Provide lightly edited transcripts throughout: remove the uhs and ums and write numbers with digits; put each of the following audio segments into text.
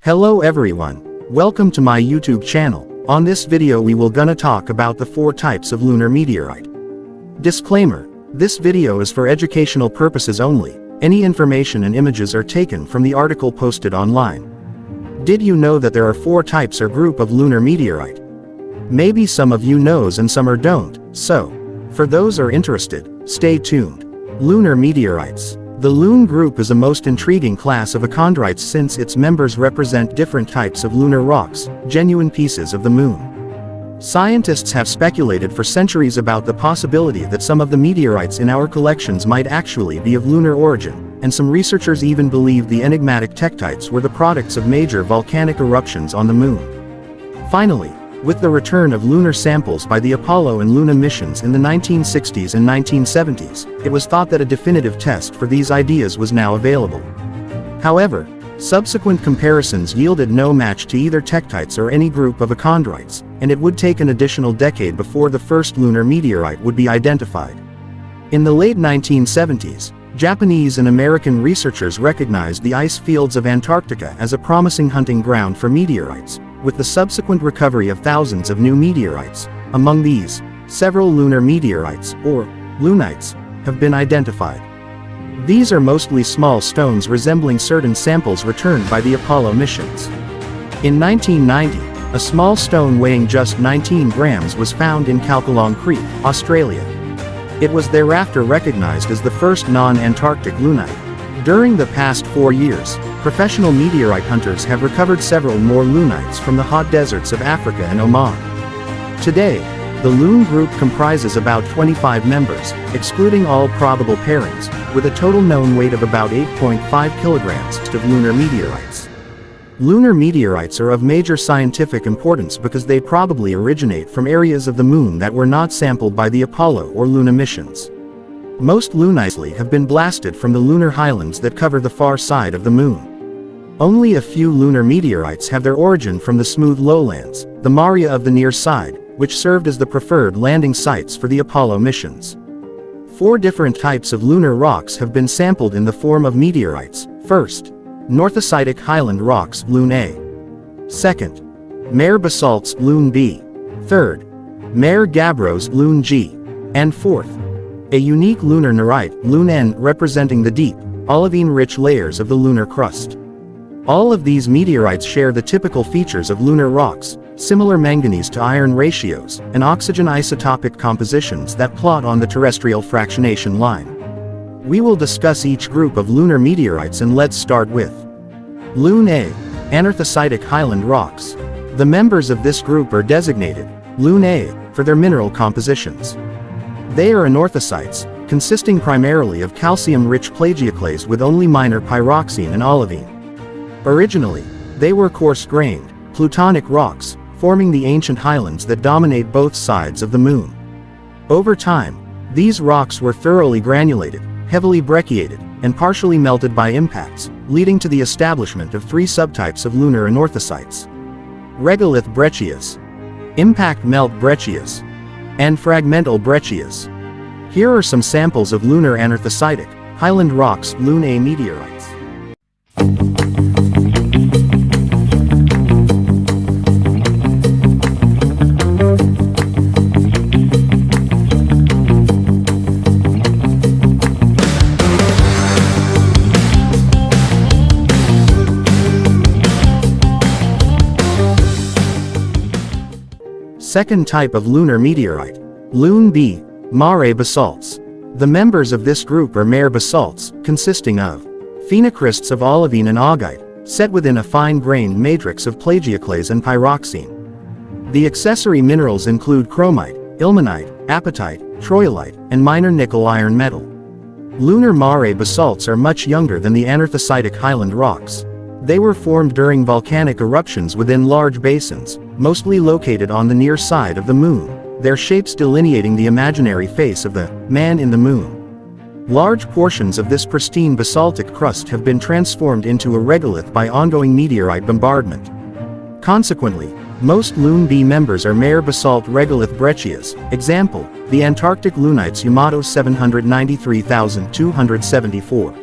Hello everyone. Welcome to my YouTube channel. On this video we will gonna talk about the 4 types of lunar meteorite. Disclaimer: this video is for educational purposes only. Any information and images are taken from the article posted online. Did you know that there are 4 types or group of lunar meteorite? Maybe some of you knows and some are don't, so for those are interested, stay tuned. Lunar meteorites. The Lune group is a most intriguing class of chondrites since its members represent different types of lunar rocks, genuine pieces of the moon. Scientists have speculated for centuries about the possibility that some of the meteorites in our collections might actually be of lunar origin, and some researchers even believe the enigmatic tektites were the products of major volcanic eruptions on the moon. Finally, with the return of lunar samples by the Apollo and Luna missions in the 1960s and 1970s, it was thought that a definitive test for these ideas was now available. However, subsequent comparisons yielded no match to either tektites or any group of chondrites, and it would take an additional decade before the first lunar meteorite would be identified. In the late 1970s, Japanese and American researchers recognized the ice fields of Antarctica as a promising hunting ground for meteorites, with the subsequent recovery of thousands of new meteorites. Among these, several lunar meteorites, or lunites, have been identified. These are mostly small stones resembling certain samples returned by the Apollo missions. In 1990, a small stone weighing just 19 grams was found in Calcalong Creek, Australia. It was thereafter recognized as the first non-Antarctic lunite. During the past 4 years, professional meteorite hunters have recovered several more lunites from the hot deserts of Africa and Oman. Today, the Lune group comprises about 25 members, excluding all probable pairings, with a total known weight of about 8.5 kilograms of lunar meteorites. Lunar meteorites are of major scientific importance because they probably originate from areas of the moon that were not sampled by the Apollo or Luna missions. Most lunites have been blasted from the lunar highlands that cover the far side of the moon. Only a few lunar meteorites have their origin from the smooth lowlands, the maria of the near side, which served as the preferred landing sites for the Apollo missions. 4 different types of lunar rocks have been sampled in the form of meteorites. First, Anorthositic Highland rocks, Lune A. Second, Mare basalts, Lune B. Third, Mare gabbros, Lune G. And fourth, a unique lunar nerite, Lune N, representing the deep, olivine-rich layers of the lunar crust. All of these meteorites share the typical features of lunar rocks, similar manganese to iron ratios, and oxygen isotopic compositions that plot on the terrestrial fractionation line. We will discuss each group of lunar meteorites, and let's start with Lune A, Anorthositic Highland rocks. The members of this group are designated Lune A for their mineral compositions. They are anorthosites, consisting primarily of calcium-rich plagioclase with only minor pyroxene and olivine. Originally, they were coarse-grained, plutonic rocks, forming the ancient highlands that dominate both sides of the moon. Over time, these rocks were thoroughly granulated, heavily brecciated, and partially melted by impacts, leading to the establishment of 3 subtypes of lunar anorthosites: regolith breccias, impact melt breccias, and fragmental breccias. Here are some samples of lunar anorthositic Highland rocks, Lune A meteorites. Second type of lunar meteorite, Lune B, Mare basalts. The members of this group are Mare basalts, consisting of phenocrysts of olivine and augite, set within a fine-grained matrix of plagioclase and pyroxene. The accessory minerals include chromite, ilmenite, apatite, troilite, and minor nickel iron metal. Lunar mare basalts are much younger than the Anorthositic Highland rocks. They were formed during volcanic eruptions within large basins, mostly located on the near side of the Moon, their shapes delineating the imaginary face of the man in the Moon. Large portions of this pristine basaltic crust have been transformed into a regolith by ongoing meteorite bombardment. Consequently, most Lune B members are mere basalt regolith breccias, example, the Antarctic Lunites Yamato 793,274,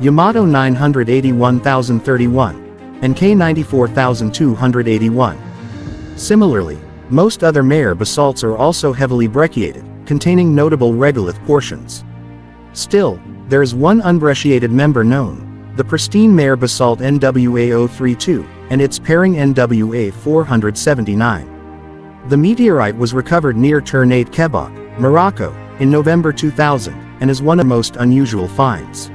Yamato 981,031, and K 94,281. Similarly, most other mare basalts are also heavily brecciated, containing notable regolith portions. Still, there is one unbrecciated member known, the pristine mare basalt NWA032, and its pairing NWA479. The meteorite was recovered near Ternate Kebab, Morocco, in November 2000, and is one of the most unusual finds.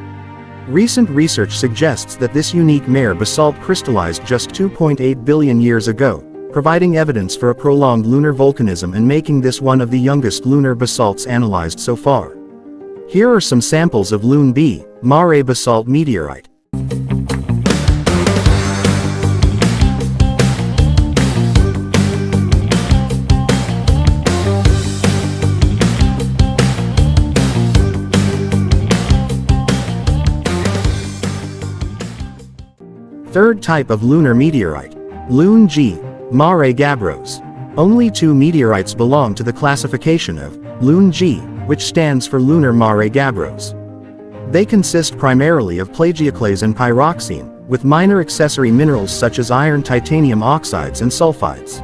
Recent research suggests that this unique mare basalt crystallized just 2.8 billion years ago, providing evidence for a prolonged lunar volcanism and making this one of the youngest lunar basalts analyzed so far. Here are some samples of Lune B, mare basalt meteorite. Third type of lunar meteorite, Lune G, mare gabbros. Only two meteorites belong to the classification of Lune G, which stands for lunar mare gabbros. They consist primarily of plagioclase and pyroxene, with minor accessory minerals such as iron titanium oxides and sulfides.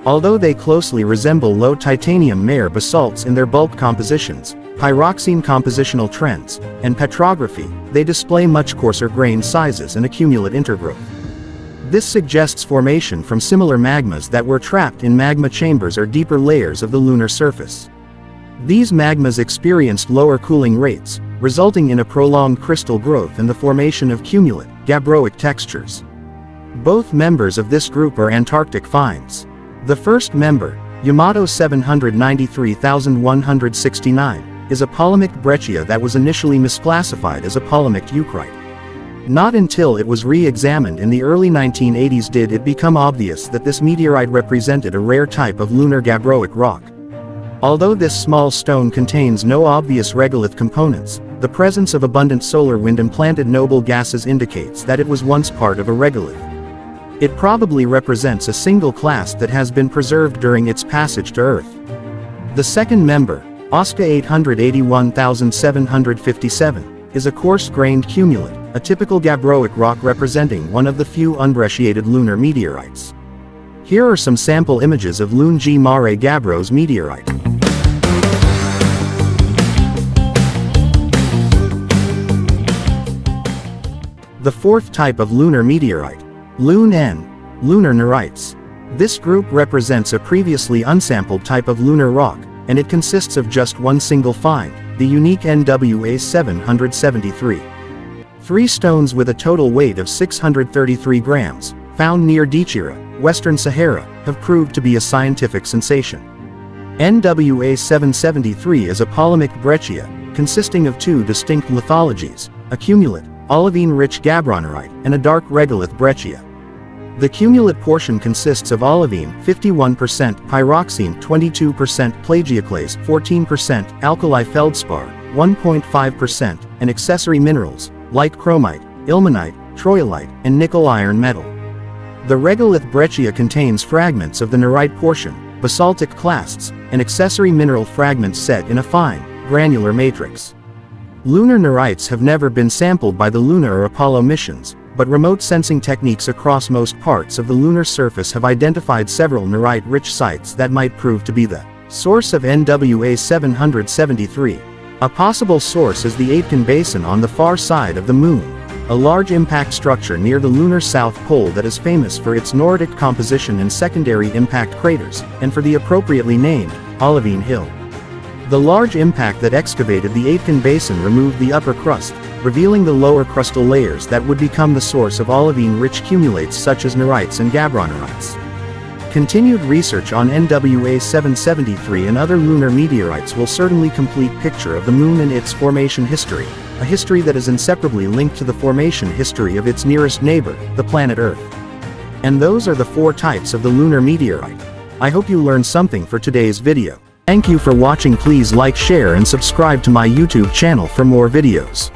Although they closely resemble low titanium mare basalts in their bulk compositions, pyroxene compositional trends, and petrography, they display much coarser grain sizes and accumulate intergrowth. This suggests formation from similar magmas that were trapped in magma chambers or deeper layers of the lunar surface. These magmas experienced lower cooling rates, resulting in a prolonged crystal growth and the formation of cumulate, gabbroic textures. Both members of this group are Antarctic finds. The first member, Yamato 793,169, is a polymic breccia that was initially misclassified as a polymic eucrite. Not until it was re-examined in the early 1980s did it become obvious that this meteorite represented a rare type of lunar gabbroic rock. Although this small stone contains no obvious regolith components, the presence of abundant solar wind and planted noble gases indicates that it was once part of a regolith. It probably represents a single clast that has been preserved during its passage to Earth. The second member, Osca 881,757, is a coarse-grained cumulate, a typical gabbroic rock representing one of the few unbrecciated lunar meteorites. Here are some sample images of Lune G mare gabbros meteorite. The fourth type of lunar meteorite, Lune N, lunar nerites. This group represents a previously unsampled type of lunar rock, and it consists of just one single find, the unique NWA 773. Three stones with a total weight of 633 grams, found near Dechira, Western Sahara, have proved to be a scientific sensation. NWA 773 is a polymic breccia, consisting of two distinct lithologies, a cumulate, olivine-rich gabbronerite, and a dark regolith breccia. The cumulate portion consists of olivine 51%, pyroxene 22%, plagioclase 14%, alkali feldspar 1.5%, and accessory minerals, like chromite, ilmenite, troilite, and nickel iron metal. The regolith breccia contains fragments of the nerite portion, basaltic clasts, and accessory mineral fragments set in a fine, granular matrix. Lunar nerites have never been sampled by the Lunar or Apollo missions, but remote sensing techniques across most parts of the lunar surface have identified several nerite-rich sites that might prove to be the source of NWA 773. A possible source is the Aitken Basin on the far side of the Moon, a large impact structure near the lunar south pole that is famous for its Nordic composition and secondary impact craters, and for the appropriately named Olivine Hill. The large impact that excavated the Aitken Basin removed the upper crust, revealing the lower crustal layers that would become the source of olivine-rich cumulates such as nerites and gabbronerites. Continued research on NWA 773 and other lunar meteorites will certainly complete picture of the Moon and its formation history, a history that is inseparably linked to the formation history of its nearest neighbor, the planet Earth. And those are the 4 types of the lunar meteorite. I hope you learned something for today's video. Thank you for watching. Please like, share and subscribe to my YouTube channel for more videos.